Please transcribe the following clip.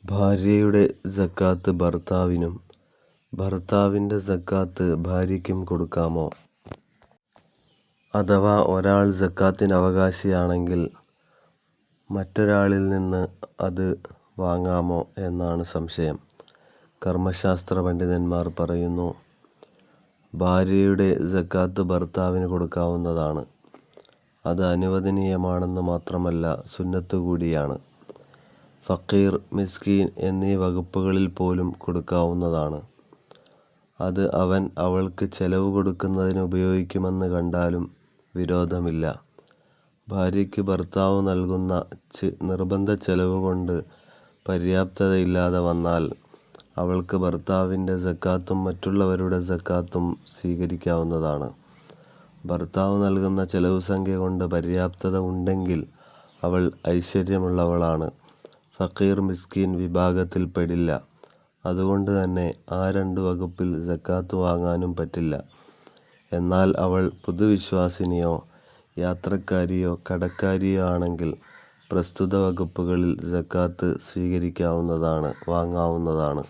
ഭാര്യയുടെ സക്കാത്ത് ഭർത്താവിനും ഭർത്താവിൻ്റെ സക്കാത്ത് ഭാര്യയ്ക്കും കൊടുക്കാമോ? അഥവാ ഒരാൾ സക്കാത്തിന് അവകാശിയാണെങ്കിൽ മറ്റൊരാളിൽ നിന്ന് അത് വാങ്ങാമോ എന്നാണ് സംശയം. കർമ്മശാസ്ത്ര പണ്ഡിതന്മാർ പറയുന്നു, ഭാര്യയുടെ സക്കാത്ത് ഭർത്താവിന് കൊടുക്കാവുന്നതാണ്. അത് അനുവദനീയമാണെന്ന് മാത്രമല്ല, സുന്നത്ത് കൂടിയാണ്. ഫക്കീർ, മിസ്കീൻ എന്നീ വകുപ്പുകളിൽ പോലും കൊടുക്കാവുന്നതാണ്. അത് അവൻ അവൾക്ക് ചെലവ് കൊടുക്കുന്നതിന് ഉപയോഗിക്കുമെന്ന് കണ്ടാലും വിരോധമില്ല. ഭാര്യയ്ക്ക് ഭർത്താവ് നൽകുന്ന നിർബന്ധ ചെലവ് കൊണ്ട് പര്യാപ്തതയില്ലാതെ വന്നാൽ അവൾക്ക് ഭർത്താവിൻ്റെ സക്കാത്തും മറ്റുള്ളവരുടെ സക്കാത്തും സ്വീകരിക്കാവുന്നതാണ്. ഭർത്താവ് നൽകുന്ന ചെലവ് സംഖ്യ കൊണ്ട് പര്യാപ്തത ഉണ്ടെങ്കിൽ അവൾ ഐശ്വര്യമുള്ളവളാണ്. ഫക്കീർ, മിസ്കീൻ വിഭാഗത്തിൽ പെടില്ല. അതുകൊണ്ട് തന്നെ ആ രണ്ട് വകുപ്പിൽ സക്കാത്ത് വാങ്ങാനും പറ്റില്ല. എന്നാൽ അവൾ പുതുവിശ്വാസിനിയോ യാത്രക്കാരിയോ കടക്കാരിയോ ആണെങ്കിൽ പ്രസ്തുത വകുപ്പുകളിൽ സക്കാത്ത് സ്വീകരിക്കാവുന്നതാണ്, വാങ്ങാവുന്നതാണ്.